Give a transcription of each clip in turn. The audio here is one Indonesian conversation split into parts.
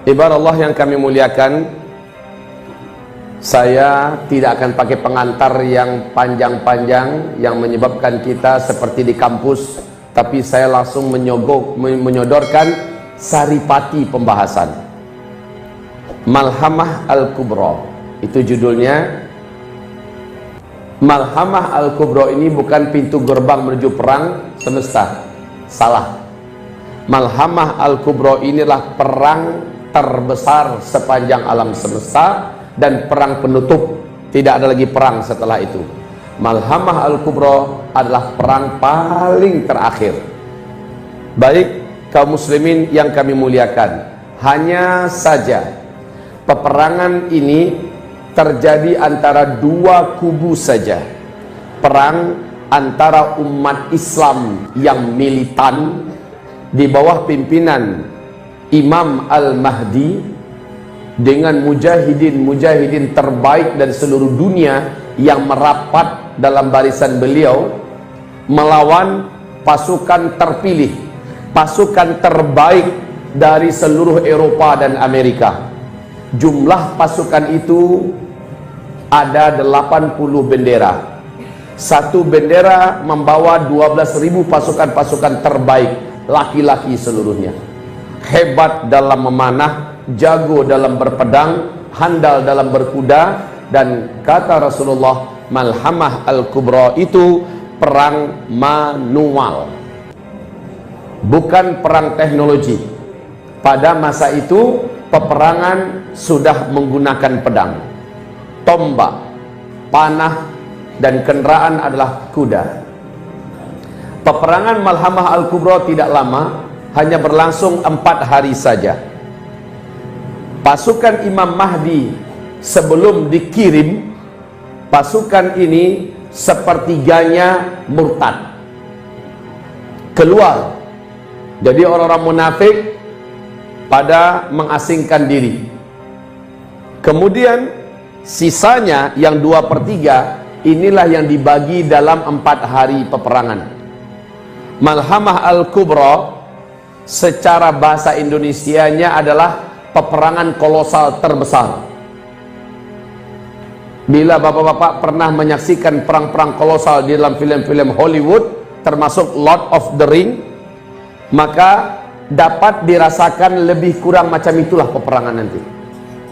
Ibarat Allah yang kami muliakan, saya tidak akan pakai pengantar yang panjang-panjang yang menyebabkan kita seperti di kampus, tapi saya langsung menyodorkan saripati pembahasan. Malhamah Al-Kubra, itu judulnya. Malhamah Al-Kubra ini bukan pintu gerbang menuju perang semesta, salah. Malhamah Al-Kubra inilah perang terbesar sepanjang alam semesta dan perang penutup. Tidak ada lagi perang setelah itu. Malhamah Al-Kubra adalah perang paling terakhir. Baik kaum muslimin yang kami muliakan, hanya saja peperangan ini terjadi antara dua kubu saja. Perang antara umat Islam yang militan di bawah pimpinan Imam Al-Mahdi dengan mujahidin terbaik dari seluruh dunia yang merapat dalam barisan beliau melawan pasukan terpilih, pasukan terbaik dari seluruh Eropa dan Amerika. Jumlah pasukan itu ada 80 bendera. Satu bendera membawa 12.000 pasukan-pasukan terbaik, laki-laki seluruhnya. Hebat dalam memanah, jago dalam berpedang, handal dalam berkuda, dan kata Rasulullah, Malhamah Al-Kubra itu perang manual, bukan perang teknologi. Pada masa itu peperangan sudah menggunakan pedang, tombak, panah, dan kendaraan adalah kuda. Peperangan Malhamah Al-Kubra tidak lama, hanya berlangsung 4 hari saja. Pasukan Imam Mahdi sebelum dikirim, pasukan ini sepertiganya murtad, keluar. Jadi orang-orang munafik pada mengasingkan diri. Kemudian sisanya yang 2/3 inilah yang dibagi dalam 4 hari peperangan. Malhamah Al-Kubra secara bahasa Indonesianya adalah peperangan kolosal terbesar. Bila bapak-bapak pernah menyaksikan perang-perang kolosal di dalam film-film Hollywood, termasuk Lord of the Ring, maka dapat dirasakan lebih kurang macam itulah peperangan nanti.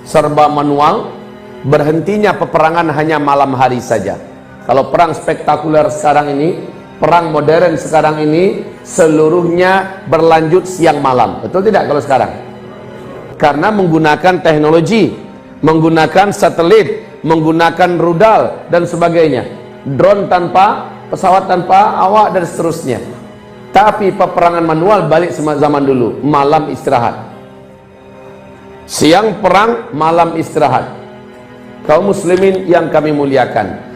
Serba manual, berhentinya peperangan hanya malam hari saja. Kalau perang spektakuler sekarang ini, perang modern sekarang ini, seluruhnya berlanjut siang malam. Betul tidak kalau sekarang? Karena menggunakan teknologi, menggunakan satelit, menggunakan rudal dan sebagainya. Drone tanpa, pesawat tanpa awak dan seterusnya. Tapi peperangan manual balik zaman dulu, malam istirahat. Siang perang, malam istirahat. Kaum muslimin yang kami muliakan,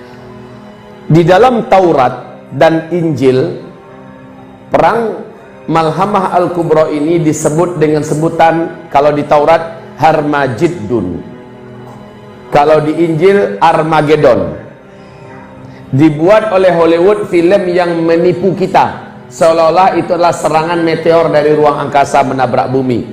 di dalam Taurat dan Injil, perang Malhamah Al-Kubra ini disebut dengan sebutan, kalau di Taurat Harmajiddun, kalau di Injil Armageddon. Dibuat oleh Hollywood film yang menipu kita, seolah-olah itu adalah serangan meteor dari ruang angkasa menabrak bumi,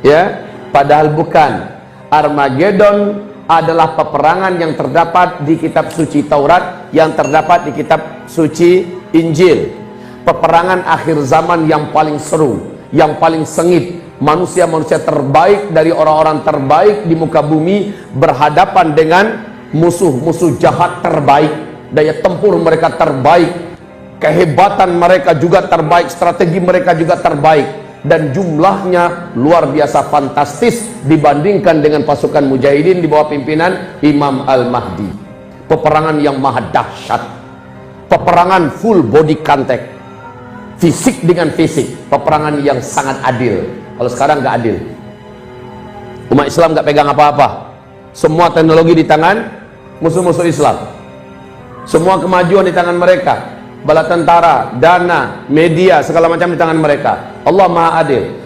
ya, padahal bukan. Armageddon adalah peperangan yang terdapat di kitab suci Taurat, yang terdapat di kitab suci Injil. Peperangan akhir zaman yang paling seru, yang paling sengit. Manusia-manusia terbaik dari orang-orang terbaik di muka bumi berhadapan dengan musuh-musuh jahat terbaik. Daya tempur mereka terbaik, kehebatan mereka juga terbaik, strategi mereka juga terbaik, dan jumlahnya luar biasa fantastis dibandingkan dengan pasukan mujahidin di bawah pimpinan Imam Al-Mahdi. Peperangan yang maha dahsyat, peperangan full body contact, fisik dengan fisik, peperangan yang sangat adil. Kalau sekarang nggak adil, umat Islam nggak pegang apa-apa, semua teknologi di tangan musuh-musuh Islam, semua kemajuan di tangan mereka, bala tentara, dana, media, segala macam di tangan mereka. Allah maha adil.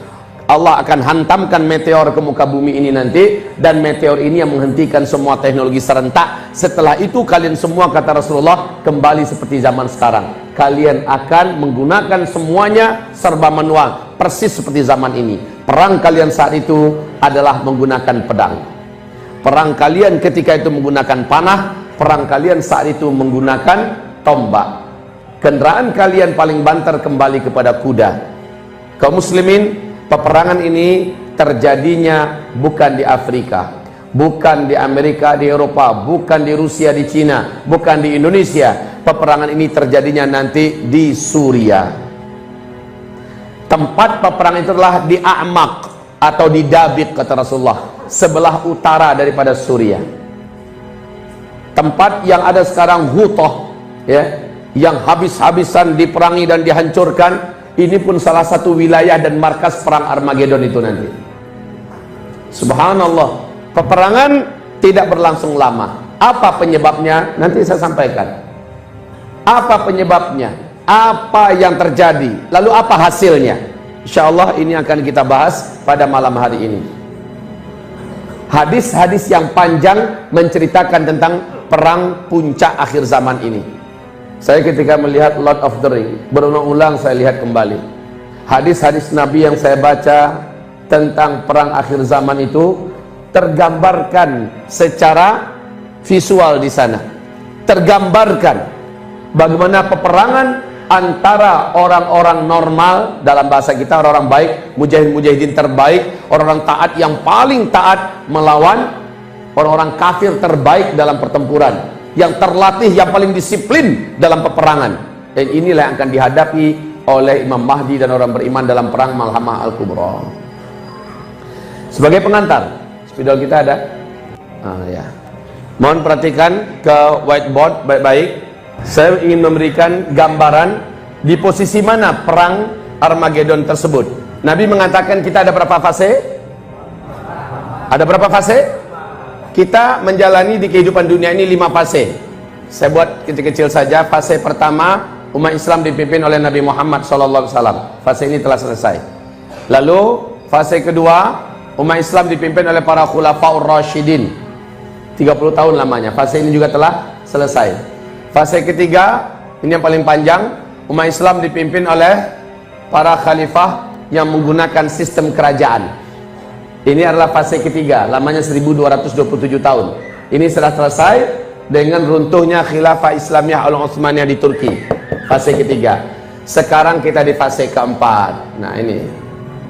Allah akan hantamkan meteor ke muka bumi ini nanti, dan meteor ini yang menghentikan semua teknologi serentak. Setelah itu kalian semua, kata Rasulullah, kembali seperti zaman sekarang. Kalian akan menggunakan semuanya serba manual. persis seperti zaman ini. Perang kalian saat itu adalah menggunakan pedang. Perang kalian ketika itu menggunakan panah. Perang kalian saat itu menggunakan tombak. Kendaraan kalian paling banter kembali kepada kuda. Kaum muslimin, peperangan ini terjadinya bukan di Afrika, bukan di Amerika, di Eropa, bukan di Rusia, di Cina, bukan di Indonesia. Peperangan ini terjadinya nanti di Suria. Tempat peperangan itu adalah di A'maq atau di Dabiq, kata Rasulullah, sebelah utara daripada Suria. Tempat yang ada sekarang Ghutah, ya, yang habis-habisan diperangi dan dihancurkan, ini pun salah satu wilayah dan markas perang Armageddon itu nanti. Subhanallah, peperangan tidak berlangsung lama. Apa penyebabnya? Nanti saya sampaikan. Apa penyebabnya? Apa yang terjadi? Lalu apa hasilnya? Insyaallah ini akan kita bahas pada malam hari ini. Hadis-hadis yang panjang menceritakan tentang perang puncak akhir zaman ini. Saya ketika melihat Lord of the Ring, berulang-ulang saya lihat kembali hadis-hadis Nabi yang saya baca tentang perang akhir zaman itu, tergambarkan secara visual di sana. Tergambarkan bagaimana peperangan antara orang-orang normal, dalam bahasa kita orang-orang baik, mujahid-mujahidin terbaik, orang-orang taat yang paling taat melawan orang-orang kafir terbaik dalam pertempuran, yang terlatih, yang paling disiplin dalam peperangan. Dan inilah yang akan dihadapi oleh Imam Mahdi dan orang beriman dalam perang Malhamah Al-Kubra. Sebagai pengantar, spidol kita ada? Ya. Mohon perhatikan ke whiteboard baik-baik. Saya ingin memberikan gambaran di posisi mana perang Armageddon tersebut. Nabi mengatakan kita ada berapa fase? Ada berapa fase? Kita menjalani di kehidupan dunia ini 5 fase. Saya buat kecil-kecil saja. Fase pertama, umat Islam dipimpin oleh Nabi Muhammad SAW. Fase ini telah selesai. Lalu fase kedua, umat Islam dipimpin oleh para khulafaur rasyidin, 30 tahun lamanya. Fase ini juga telah selesai. Fase ketiga, ini yang paling panjang, umat Islam dipimpin oleh para khalifah yang menggunakan sistem kerajaan. Ini adalah fase ketiga, lamanya 1227 tahun. Ini sudah selesai dengan runtuhnya khilafah Islamiyah Al-Utsmaniyah di Turki. Fase ketiga. Sekarang kita di fase keempat. Nah ini,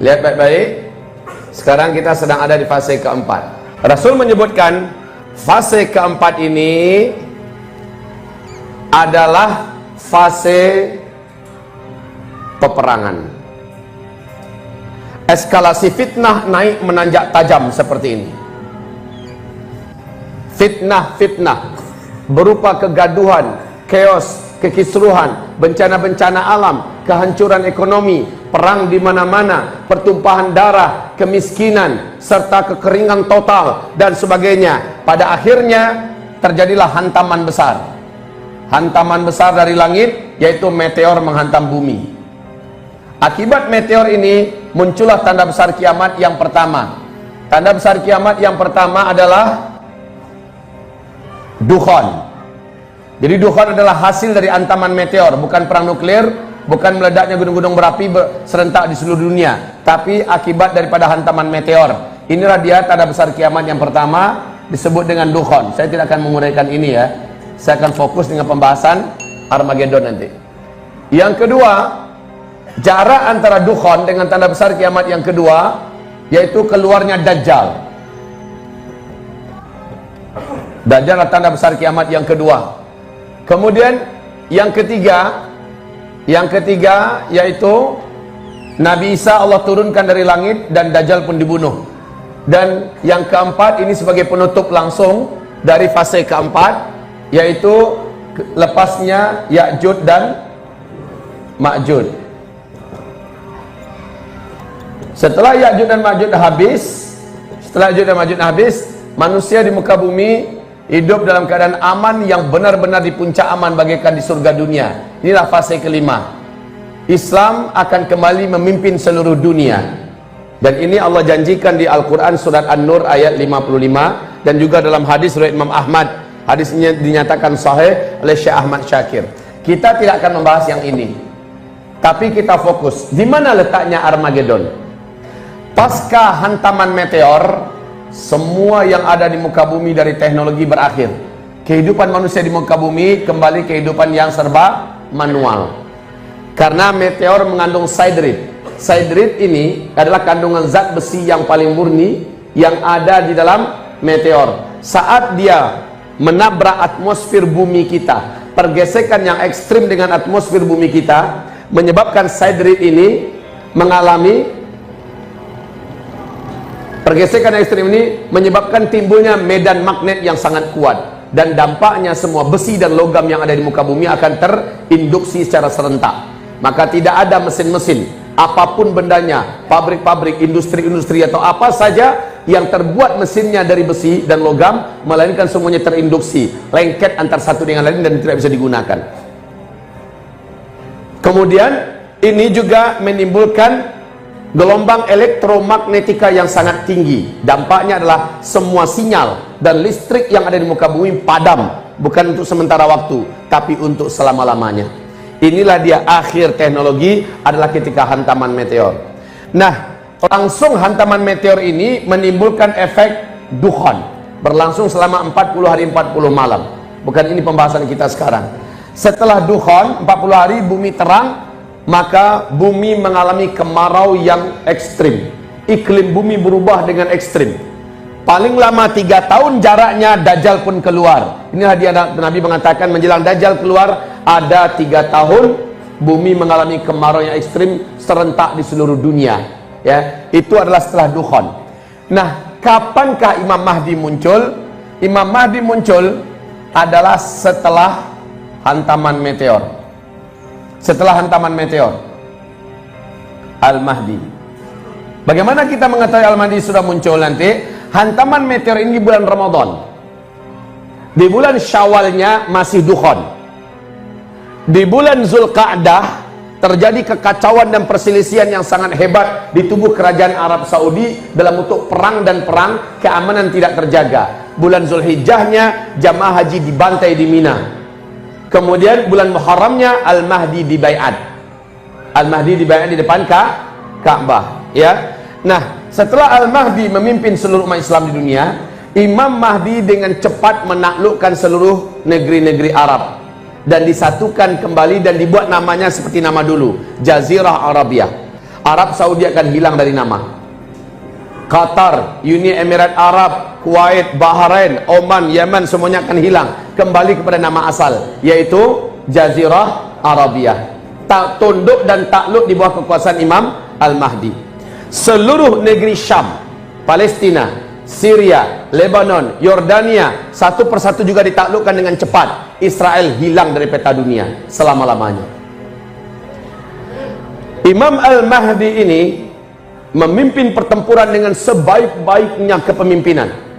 lihat baik-baik. Sekarang kita sedang ada di fase keempat. Rasul menyebutkan fase keempat ini adalah fase peperangan. Eskalasi fitnah naik menanjak tajam seperti ini. Fitnah berupa kegaduhan, chaos, kekisruhan, bencana-bencana alam, kehancuran ekonomi, perang di mana-mana, pertumpahan darah, kemiskinan, serta kekeringan total dan sebagainya. Pada akhirnya terjadilah hantaman besar. Hantaman besar dari langit, yaitu meteor menghantam bumi. Akibat meteor ini muncullah tanda besar kiamat yang pertama. Tanda besar kiamat yang pertama adalah dukhan. Jadi dukhan adalah hasil dari hantaman meteor, bukan perang nuklir, bukan meledaknya gunung-gunung berapi serentak di seluruh dunia, tapi akibat daripada hantaman meteor. Inilah dia tanda besar kiamat yang pertama, disebut dengan dukhan. Saya tidak akan menguraikan ini ya. Saya akan fokus dengan pembahasan Armageddon nanti. Yang kedua, jarak antara dukhan dengan tanda besar kiamat yang kedua, yaitu keluarnya Dajjal. Dajjal adalah tanda besar kiamat yang kedua. Kemudian yang ketiga yaitu Nabi Isa Allah turunkan dari langit dan Dajjal pun dibunuh. Dan yang keempat ini sebagai penutup langsung dari fase keempat, yaitu lepasnya Ya'juj dan Ma'juj. Setelah Ya'juj dan Ma'juj habis, manusia di muka bumi hidup dalam keadaan aman yang benar-benar di puncak aman bagaikan di surga dunia. Inilah fase kelima. Islam akan kembali memimpin seluruh dunia. Dan ini Allah janjikan di Al-Quran surat An-Nur ayat 55, dan juga dalam hadis riwayat Imam Ahmad. Hadisnya dinyatakan sahih oleh Syekh Ahmad Syakir. Kita tidak akan membahas yang ini. Tapi kita fokus, di mana letaknya Armageddon? Pasca hantaman meteor, semua yang ada di muka bumi dari teknologi berakhir. Kehidupan manusia di muka bumi kembali kehidupan yang serba manual. Karena meteor mengandung siderit. Siderit ini adalah kandungan zat besi yang paling murni yang ada di dalam meteor. Saat dia menabrak atmosfer bumi kita, pergesekan yang ekstrim dengan atmosfer bumi kita menyebabkan siderit ini mengalami pergesekan ekstrim ini menyebabkan timbulnya medan magnet yang sangat kuat, dan dampaknya semua besi dan logam yang ada di muka bumi akan terinduksi secara serentak. Maka tidak ada mesin-mesin, apapun bendanya, pabrik-pabrik, industri-industri atau apa saja yang terbuat mesinnya dari besi dan logam, melainkan semuanya terinduksi, lengket antar satu dengan lain dan tidak bisa digunakan. Kemudian ini juga menimbulkan gelombang elektromagnetika yang sangat tinggi. Dampaknya adalah semua sinyal dan listrik yang ada di muka bumi padam, bukan untuk sementara waktu, tapi untuk selama-lamanya. Inilah dia akhir teknologi, adalah ketika hantaman meteor. Nah, langsung hantaman meteor ini menimbulkan efek dukhon, berlangsung selama 40 hari 40 malam. Bukan ini pembahasan kita sekarang. Setelah dukhon 40 hari bumi terang, maka bumi mengalami kemarau yang ekstrim. Iklim bumi berubah dengan ekstrim. Paling lama 3 tahun jaraknya Dajjal pun keluar. Inilah dia Nabi mengatakan menjelang Dajjal keluar ada 3 tahun bumi mengalami kemarau yang ekstrim serentak di seluruh dunia. Ya, itu adalah setelah dukhon. Nah, kapankah Imam Mahdi muncul? Imam Mahdi muncul adalah setelah hantaman meteor. Setelah hantaman meteor, Al-Mahdi. Bagaimana kita mengetahui Al-Mahdi sudah muncul nanti? Hantaman meteor ini bulan Ramadan. Di bulan Syawalnya masih dukhon. Di bulan Zulqa'dah terjadi kekacauan dan perselisihan yang sangat hebat di tubuh kerajaan Arab Saudi dalam bentuk perang dan perang, keamanan tidak terjaga. Bulan Zulhijjahnya jamaah haji dibantai di Mina. Kemudian bulan Muharramnya Al-Mahdi dibaiat. Al-Mahdi dibaiat di depan Ka'bah, ya. Nah, setelah Al-Mahdi memimpin seluruh umat Islam di dunia, Imam Mahdi dengan cepat menaklukkan seluruh negeri-negeri Arab dan disatukan kembali dan dibuat namanya seperti nama dulu, Jazirah Arabia. Arab Saudi akan hilang dari nama. Qatar, Uni Emirat Arab, Kuwait, Bahrain, Oman, Yaman, semuanya akan hilang, kembali kepada nama asal, yaitu Jazirah Arabia. Tunduk dan takluk di bawah kekuasaan Imam Al-Mahdi. Seluruh negeri Syam, Palestina, Syria, Lebanon, Yordania, satu persatu juga ditaklukkan dengan cepat. Israel hilang dari peta dunia selama-lamanya. Imam Al-Mahdi ini memimpin pertempuran dengan sebaik-baiknya kepemimpinan.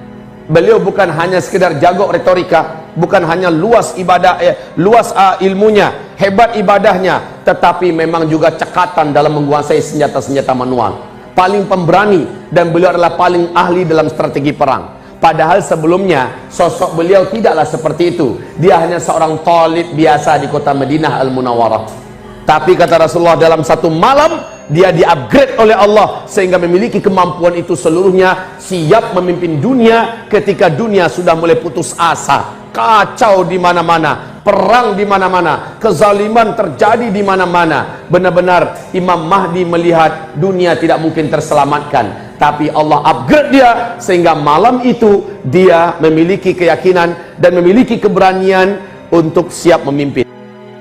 Beliau bukan hanya sekedar jago retorika, bukan hanya luas ibadah, luas ilmunya, hebat ibadahnya, tetapi memang juga cekatan dalam menguasai senjata-senjata manual. Paling pemberani, dan beliau adalah paling ahli dalam strategi perang. Padahal sebelumnya sosok beliau tidaklah seperti itu. Dia hanya seorang talib biasa di kota Madinah Al-Munawwarah. Tapi kata Rasulullah, dalam satu malam dia di-upgrade oleh Allah sehingga memiliki kemampuan itu seluruhnya, siap memimpin dunia ketika dunia sudah mulai putus asa. Kacau di mana-mana, perang di mana-mana, kezaliman terjadi di mana-mana. Benar-benar Imam Mahdi melihat dunia tidak mungkin terselamatkan, tapi Allah upgrade dia sehingga malam itu dia memiliki keyakinan dan memiliki keberanian untuk siap memimpin.